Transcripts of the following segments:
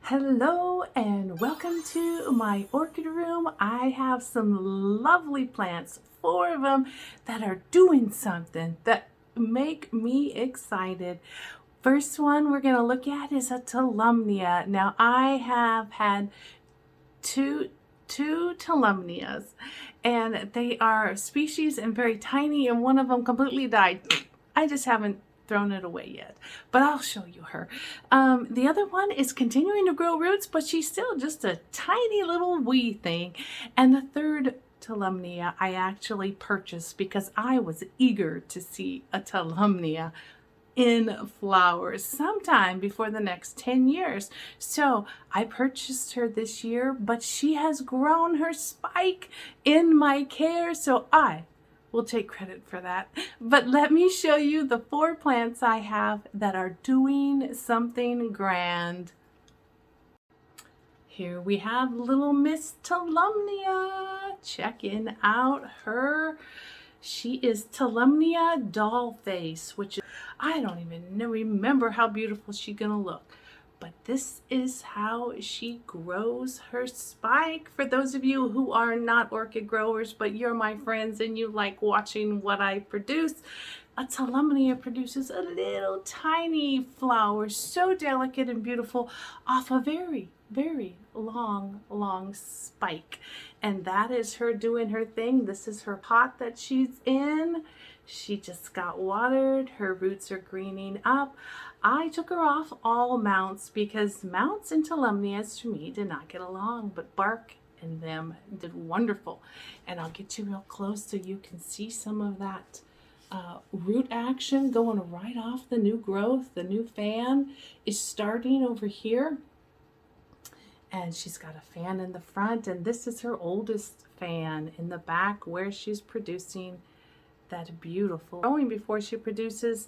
Hello and welcome to my orchid room. I have some lovely plants, 4 of them that are doing something that make me excited. First one we're going to look at is a tolumnia. Now I have had two tolumnias and they are species and very tiny, and one of them completely died. I just haven't thrown it away yet, but I'll show you her. The other one is continuing to grow roots, but she's still just a tiny little wee thing. And the third tolumnia I actually purchased because I was eager to see a tolumnia in flowers sometime before the next 10 years. So I purchased her this year, but she has grown her spike in my care, so I will take credit for that. But let me show you the 4 plants I have that are doing something grand. Here we have little Miss Tolumnia. Checking out her. She is Tolumnia doll face, which I don't even remember how beautiful she's gonna look. But this is how she grows her spike. For those of you who are not orchid growers, but you're my friends and you like watching what I produce, a tolumnia produces a little tiny flower, so delicate and beautiful, off a very, very long spike. And that is her doing her thing. This is her pot that she's in. She just got watered. Her roots are greening up. I took her off all mounts because mounts and tolumnias to me did not get along, but bark and them did wonderful. And I'll get you real close so you can see some of that root action going right off the new growth. The new fan is starting over here. And she's got a fan in the front, and this is her oldest fan in the back where she's producing that beautiful growing before she produces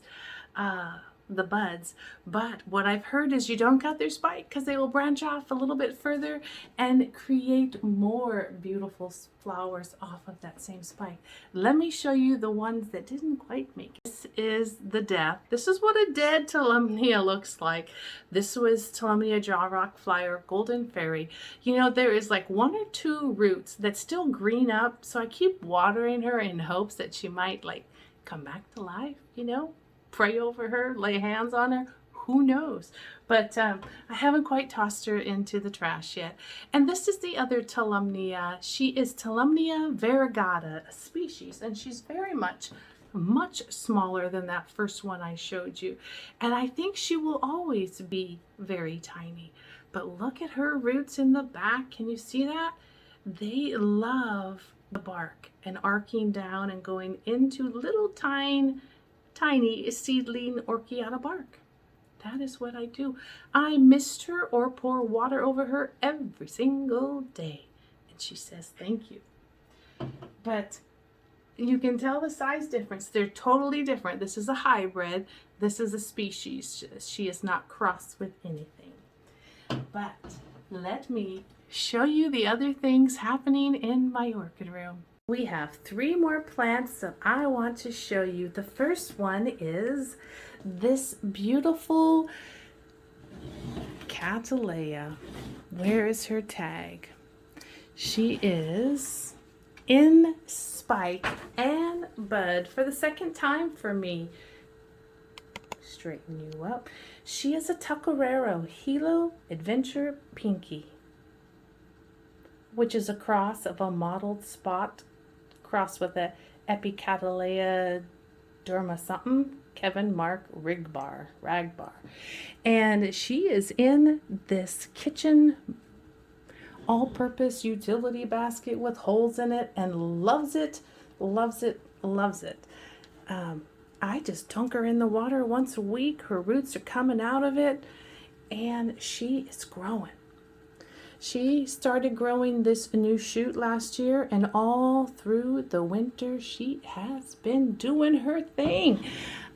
the buds. But what I've heard is you don't cut their spike because they will branch off a little bit further and create more beautiful flowers off of that same spike. Let me show you the ones that didn't quite make it. This is the death. This is what a dead tolumnia looks like. This was Tolumnia jaw rock flyer golden fairy. You know, there is like 1 or 2 roots that still green up, so I keep watering her in hopes that she might like come back to life, you know. Pray over her, lay hands on her, who knows? But I haven't quite tossed her into the trash yet. And this is the other tolumnia. She is Tolumnia variegata, a species, and she's very much smaller than that first one I showed you. And I think she will always be very tiny. But look at her roots in the back. Can you see that? They love the bark and arcing down and going into little tiny seedling orchiata bark. That is what I do. I mist her or pour water over her every single day. And she says thank you. But you can tell the size difference. They're totally different. This is a hybrid. This is a species. She is not crossed with anything. But let me show you the other things happening in my orchid room. We have 3 more plants that I want to show you. The first one is this beautiful cattleya. Where is her tag? She is in spike and bud for the second time for me. Straighten you up. She is a Tuckerero Hilo Adventure Pinky, which is a cross of a mottled spot crossed with a Cattleya Derma something, Kevin Mark Ragbar. And she is in this kitchen all-purpose utility basket with holes in it and loves it. I just dunk her in the water once a week. Her roots are coming out of it and she is growing. She started growing this new shoot last year, and all through the winter she has been doing her thing.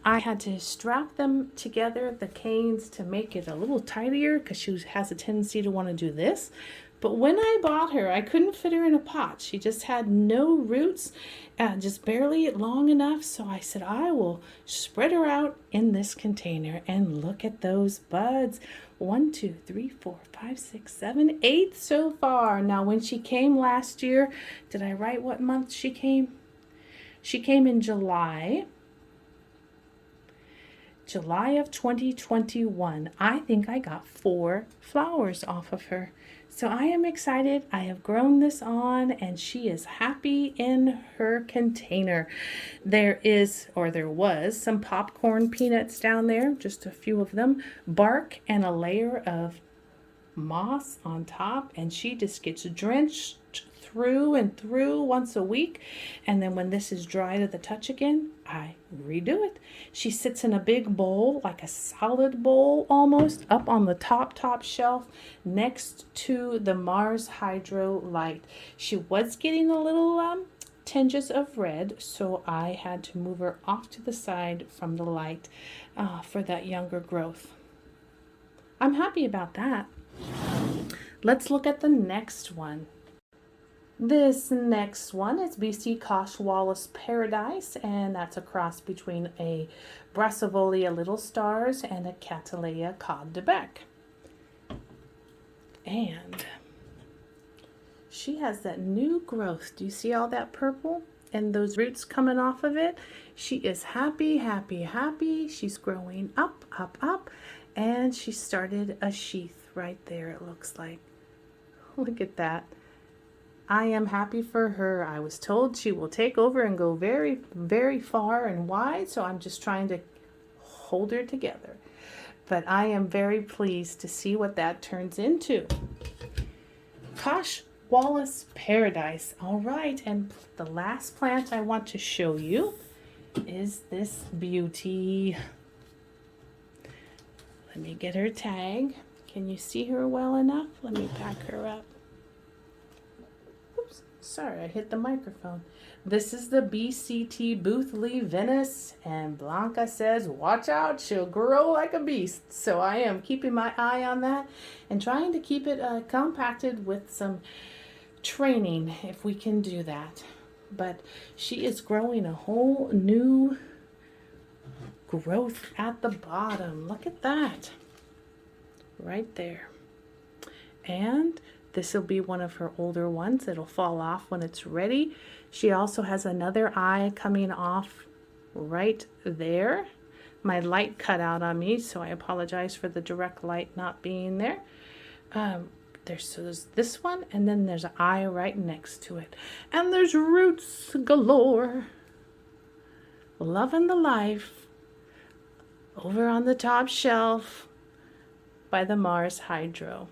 I had to strap them together, the canes, to make it a little tighter because she has a tendency to want to do this. But when I bought her, I couldn't fit her in a pot. She just had no roots, just barely long enough. So I said, I will spread her out in this container, and look at those buds. 1, 2, 3, 4, 5, 6, 7, 8 so far. Now, when she came last year, did I write what month she came? She came in July of 2021. I think I got 4 flowers off of her. So I am excited. I have grown this on and she is happy in her container. There was some popcorn peanuts down there, just a few of them, bark and a layer of moss on top, and she just gets drenched through and through once a week. And then when this is dry to the touch again, I redo it. She sits in a big bowl, like a solid bowl almost, up on the top shelf next to the Mars Hydro light. She was getting a little tinges of red, so I had to move her off to the side from the light for that younger growth. I'm happy about that. Let's look at the next one. This next one is BC Kosh Wallace Paradise, and that's a cross between a Brassavolia Little Stars and a Cattleya Cod de Bec. And she has that new growth. Do you see all that purple and those roots coming off of it? She is happy, happy, happy. She's growing up, up, up, and she started a sheath right there, it looks like. Look at that. I am happy for her. I was told she will take over and go very, very far and wide, so I'm just trying to hold her together. But I am very pleased to see what that turns into. Kosh Wallace Paradise. All right, and the last plant I want to show you is this beauty. Let me get her tag. Can you see her well enough? Let me back her up. Oops, sorry, I hit the microphone. This is the BCT Boothly Venice, and Blanca says, watch out, she'll grow like a beast. So I am keeping my eye on that and trying to keep it compacted with some training, if we can do that. But she is growing a whole new growth at the bottom. Look at that. Right there. And this will be one of her older ones. It'll fall off when it's ready. She also has another eye coming off right there. My light cut out on me, so I apologize for the direct light not being there. There's this one, and then there's an eye right next to it. And there's roots galore. Loving the life. Over on the top shelf by the Mars Hydro.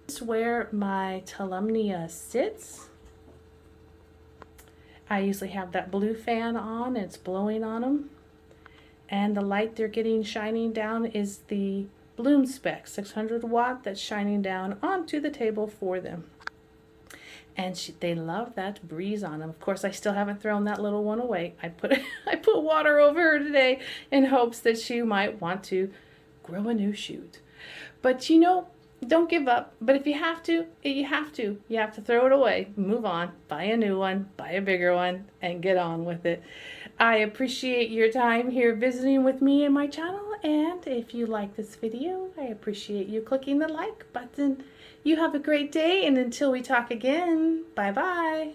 This is where my tolumnia sits. I usually have that blue fan on, and it's blowing on them. And the light they're getting shining down is the Bloom Spec 600 watt that's shining down onto the table for them. And they love that breeze on them. Of course, I still haven't thrown that little one away. I put water over her today in hopes that she might want to grow a new shoot. But you know, don't give up. But if you have to, you have to. You have to throw it away, move on, buy a new one, buy a bigger one, and get on with it. I appreciate your time here visiting with me and my channel. And if you like this video, I appreciate you clicking the like button. You have a great day, and until we talk again, bye-bye.